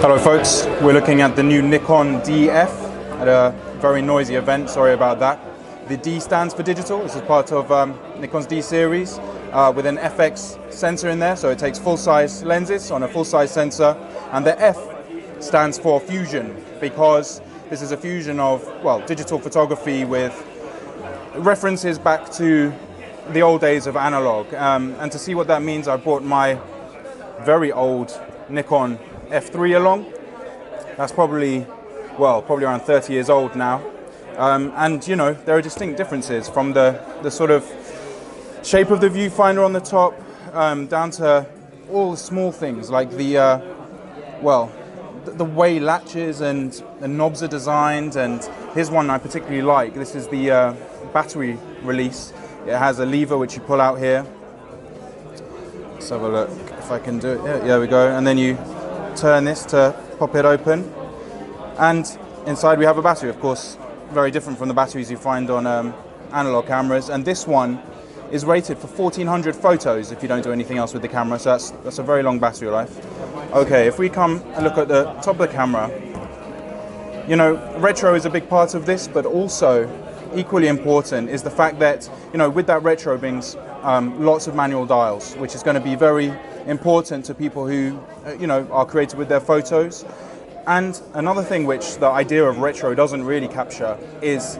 Hello folks, we're looking at the new Nikon Df at a very noisy event, sorry about that. The D stands for digital. This is part of Nikon's D series with an FX sensor in there, so it takes full-size lenses on a full-size sensor, and the F stands for fusion because this is a fusion of, well, digital photography with references back to the old days of analog. And to see what that means, I brought my very old Nikon F3 along. That's probably around 30 years old now. And you know, there are distinct differences from the sort of shape of the viewfinder on the top down to all the small things like the way latches and the knobs are designed. And here's one I particularly like. This is the battery release. It has a lever which you pull out here. Let's have a look if I can do it. Yeah, there we go. And then you turn this to pop it open, and inside we have a battery, of course, very different from the batteries you find on analog cameras. And this one is rated for 1400 photos if you don't do anything else with the camera, so that's a very long battery life. Okay, if we come and look at the top of the camera, you know, retro is a big part of this, but also equally important is the fact that, you know, with that retro brings lots of manual dials, which is going to be very important to people who you know, are creative with their photos. And another thing which the idea of retro doesn't really capture is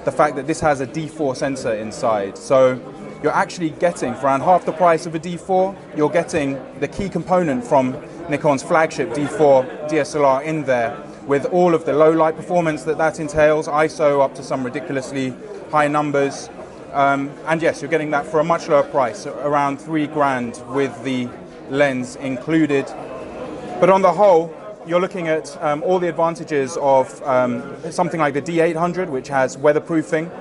the fact that this has a D4 sensor inside. So you're actually getting, for around half the price of a D4, you're getting the key component from Nikon's flagship D4 DSLR in there, with all of the low light performance that entails, ISO up to some ridiculously high numbers. And yes, you're getting that for a much lower price, around $3,000 with the lens included. But on the whole, you're looking at all the advantages of something like the D800, which has weatherproofing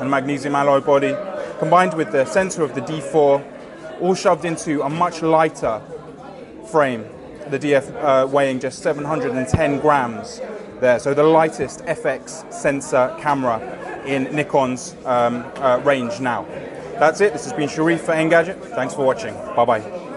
and magnesium alloy body, combined with the sensor of the D4, all shoved into a much lighter frame. The DF weighing just 710 grams there, so the lightest FX sensor camera in Nikon's range now. That's it. This has been Sharif for Engadget. Thanks for watching. Bye-bye.